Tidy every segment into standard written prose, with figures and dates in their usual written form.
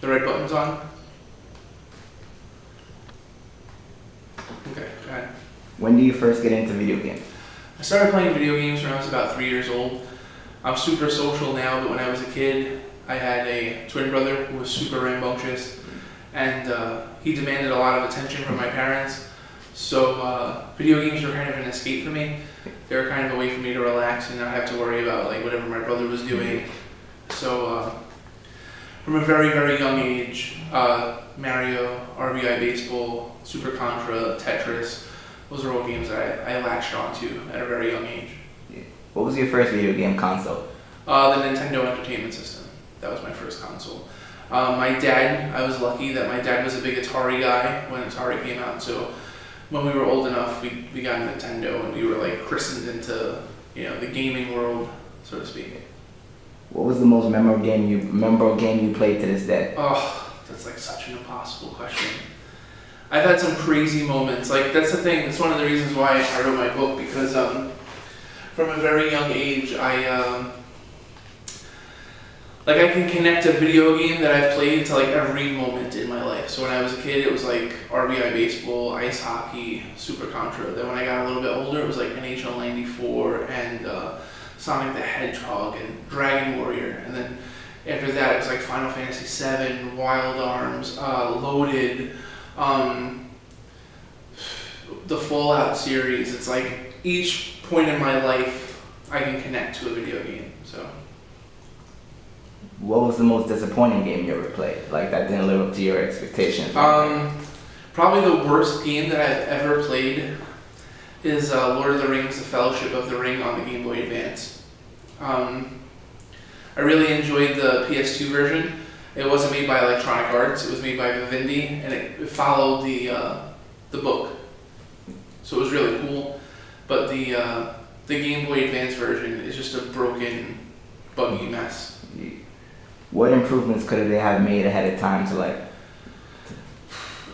The red button's on? Okay, go ahead. When do you first get into video games? I started playing video games when I was about 3 years old. I'm super social now, but when I was a kid, I had a twin brother who was super rambunctious, and he demanded a lot of attention from my parents. So video games were kind of an escape for me. They were kind of a way for me to relax and not have to worry about like whatever my brother was doing. So from a very, very young age, Mario, RBI Baseball, Super Contra, Tetris, those are all games that I latched onto at a very young age. What was your first video game console? The Nintendo Entertainment System. That was my first console. My dad, I was lucky that my dad was a big Atari guy when Atari came out, so when we were old enough, we got a Nintendo and we were like christened into, you know, the gaming world, so to speak. What was the most memorable game you played to this day? Oh, that's like such an impossible question. I've had some crazy moments. Like that's the thing. That's one of the reasons why I wrote my book, because from a very young age, I can connect a video game that I've played to like every moment in my life. So when I was a kid, it was like RBI Baseball, ice hockey, Super Contra. Then when I got a little bit older, it was like NHL '94 and Sonic the Hedgehog and Dragon Warrior. And then after that, it was like Final Fantasy VII, Wild Arms, Loaded, the Fallout series. It's like each point in my life, I can connect to a video game. So. What was the most disappointing game you ever played? Like that didn't live up to your expectations? Probably the worst game that I've ever played is Lord of the Rings: The Fellowship of the Ring on the Game Boy Advance. I really enjoyed the PS2 version. It wasn't made by Electronic Arts, it was made by Vivendi, and it followed the book. So it was really cool. But the Game Boy Advance version is just a broken, buggy mess. What improvements could they have made ahead of time to like?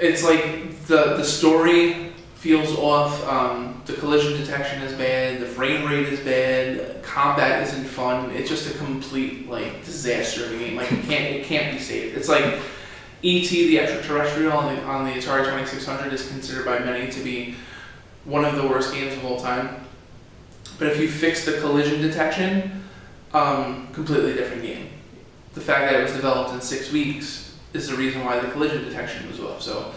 It's like the story feels off, the collision detection is bad, the frame rate is bad, combat isn't fun. It's just a complete like disaster of a game. Like it can't be saved. It's like E.T. the Extraterrestrial on the Atari 2600 is considered by many to be one of the worst games of all time. But if you fix the collision detection, completely different game. The fact that it was developed in 6 weeks is the reason why the collision detection was off. So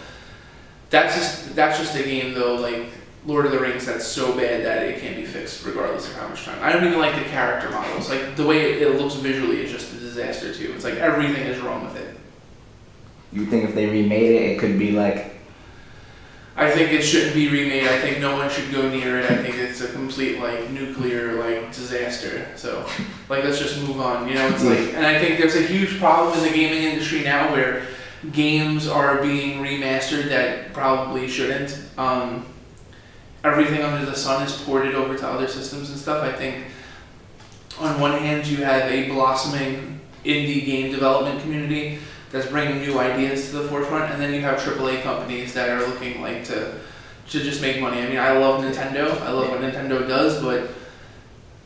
that's just a game though, like Lord of the Rings, that's so bad that it can't be fixed regardless of how much time. I don't even like the character models. Like the way it looks visually is just a disaster too. It's like everything is wrong with it. You think if they remade it, it could be like? I think it shouldn't be remade. I think no one should go near it. I think it's a complete like nuclear like disaster. So like let's just move on. You know, it's like, and I think there's a huge problem in the gaming industry now where games are being remastered that probably shouldn't. Everything under the sun is ported over to other systems and stuff. I think on one hand you have a blossoming indie game development community that's bringing new ideas to the forefront, and then you have AAA companies that are looking like to just make money. I mean, I love Nintendo. I love what Nintendo does, but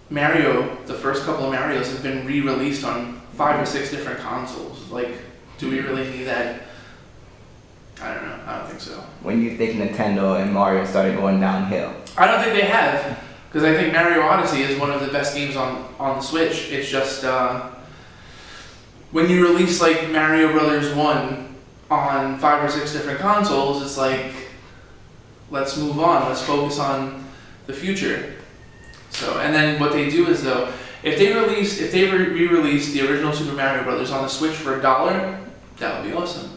Mario, the first couple of Marios have been re-released on 5 or 6 different consoles. Like, do we really need that? I don't know. I don't think so. When do you think Nintendo and Mario started going downhill? I don't think they have, because I think Mario Odyssey is one of the best games on the Switch. It's just when you release like Mario Brothers 1 on 5 or 6 different consoles, it's like, let's move on. Let's focus on the future. So, and then what they do is though, if they re-release the original Super Mario Brothers on the Switch for $1, that would be awesome.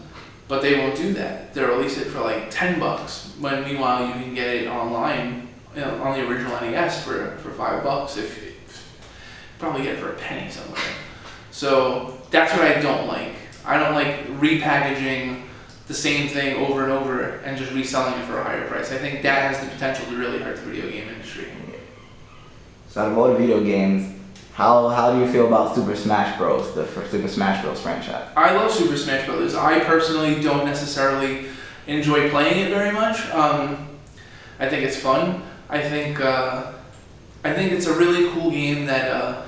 But they won't do that. They'll release it for like $10, when meanwhile you can get it online, you know, on the original NES for $5. If you probably get it for a penny somewhere. So that's what I don't like. I don't like repackaging the same thing over and over and just reselling it for a higher price. I think that has the potential to really hurt the video game industry. So out of all the video games, how do you feel about Super Smash Bros, the Super Smash Bros franchise? I love Super Smash Bros. I personally don't necessarily enjoy playing it very much. I think it's fun. I think it's a really cool game that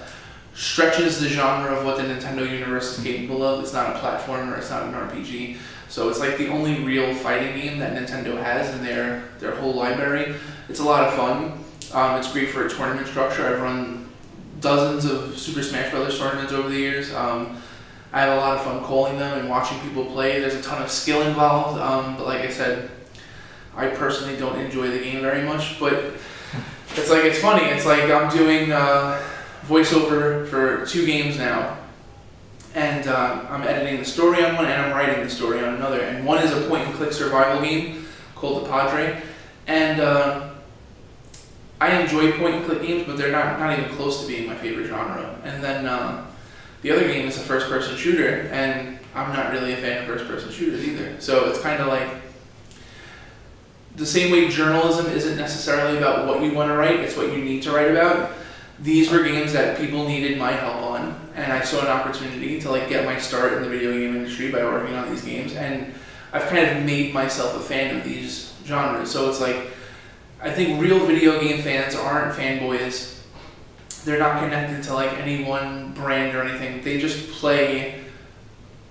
stretches the genre of what the Nintendo universe is capable of. It's not a platformer, it's not an RPG. So it's like the only real fighting game that Nintendo has in their whole library. It's a lot of fun. It's great for a tournament structure. I've run dozens of Super Smash Bros. Tournaments over the years. I have a lot of fun calling them and watching people play. There's a ton of skill involved, but like I said, I personally don't enjoy the game very much. But it's funny. It's like I'm doing voiceover for 2 games now, and I'm editing the story on one and I'm writing the story on another. And one is a point-and-click survival game called The Padre, and I enjoy point-and-click games, but they're not even close to being my favorite genre. And then the other game is a first-person shooter, and I'm not really a fan of first-person shooters either. So it's kind of like the same way journalism isn't necessarily about what you want to write, it's what you need to write about. These were games that people needed my help on, and I saw an opportunity to like get my start in the video game industry by working on these games, and I've kind of made myself a fan of these genres. So it's like, I think real video game fans aren't fanboys. They're not connected to like any one brand or anything. They just play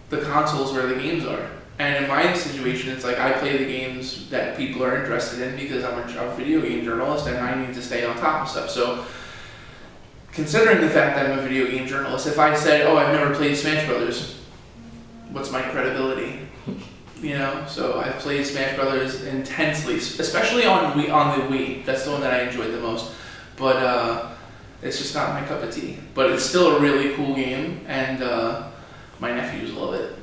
the consoles where the games are. And in my situation, it's like I play the games that people are interested in because I'm a video game journalist and I need to stay on top of stuff. So considering the fact that I'm a video game journalist, if I said, oh, I've never played Smash Brothers, what's my credibility? You know, so I've played Smash Brothers intensely, especially on the Wii. That's the one that I enjoyed the most. But it's just not my cup of tea. But it's still a really cool game, and my nephews love it.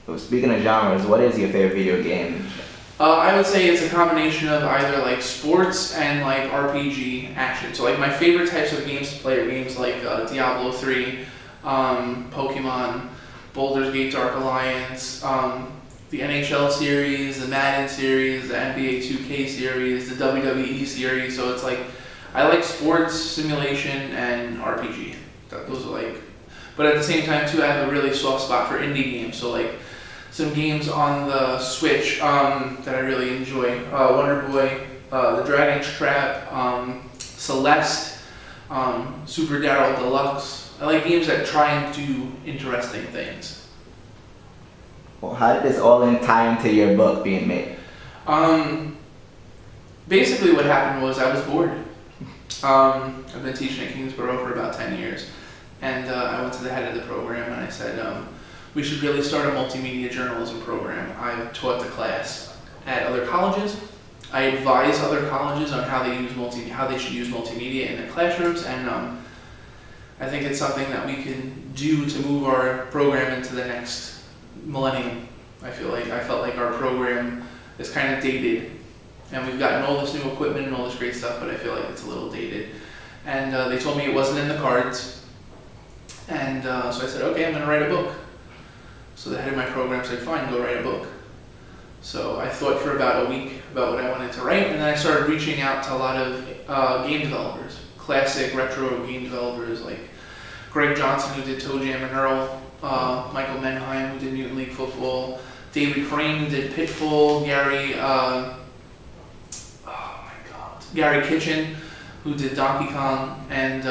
So speaking of genres, what is your favorite video game? I would say it's a combination of either like sports and like RPG action. So like my favorite types of games to play are games like Diablo 3, Pokemon, Baldur's Gate Dark Alliance, the NHL series, the Madden series, the NBA 2K series, the WWE series. So it's like, I like sports, simulation, and RPG. Those are like, but at the same time too, I have a really soft spot for indie games. So like some games on the Switch that I really enjoy. Wonder Boy, The Dragon's Trap, Celeste, Super Daryl Deluxe. I like games that try and do interesting things. Well, how did this all in tie into your book being made? Basically what happened was I was bored. I've been teaching at Kingsborough for about 10 years, and I went to the head of the program and I said, we should really start a multimedia journalism program. I've taught the class at other colleges. I advise other colleges on how they should use multimedia in their classrooms, and I think it's something that we can do to move our program into the next millennium. I felt like our program is kind of dated, and we've gotten all this new equipment and all this great stuff, but I feel like it's a little dated. And they told me it wasn't in the cards, and so I said, okay, I'm going to write a book. So the head of my program said, fine, go write a book. So I thought for about a week about what I wanted to write, and then I started reaching out to a lot of game developers, classic retro game developers like Greg Johnson, who did Toe Jam and Earl, Michael Menheim, who did Mutant League Football, David Crane, who did Pitfall, Gary Kitchen, who did Donkey Kong, and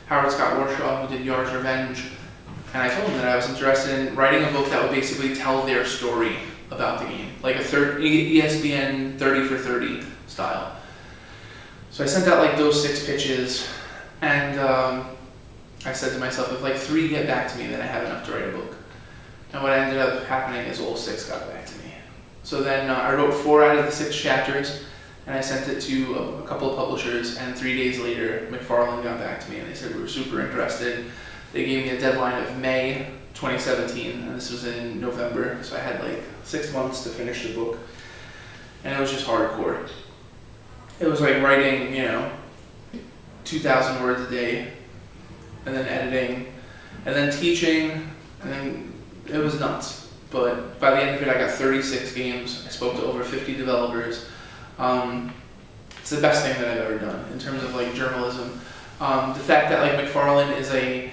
Howard Scott Warshaw, who did Yard's Revenge. And I told them that I was interested in writing a book that would basically tell their story about the game, like a ESPN 30 for 30 style. So I sent out like those 6 pitches, and I said to myself, if like 3 get back to me, then I have enough to write a book. And what ended up happening is all 6 got back to me. So then I wrote 4 out of the 6 chapters, and I sent it to a couple of publishers, and 3 days later, McFarlane got back to me, and they said we were super interested. They gave me a deadline of May 2017, and this was in November, so I had like 6 months to finish the book, and it was just hardcore. It was like writing, 2,000 words a day, and then editing, and then teaching, and then it was nuts. But by the end of it, I got 36 games. I spoke to over 50 developers. It's the best thing that I've ever done in terms of like journalism. The fact that like McFarlane is a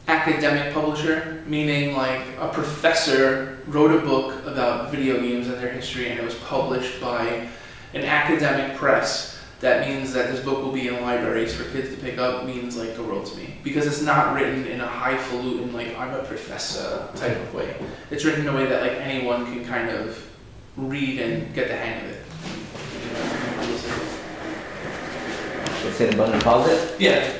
academic publisher, meaning like a professor wrote a book about video games and their history, and it was published by an academic press that means that this book will be in libraries for kids to pick up means like the world to me. Because it's not written in a highfalutin, like, I'm a professor type of way. It's written in a way that like anyone can kind of read and get the hang of it. Let's hit the button and pause it. Yeah.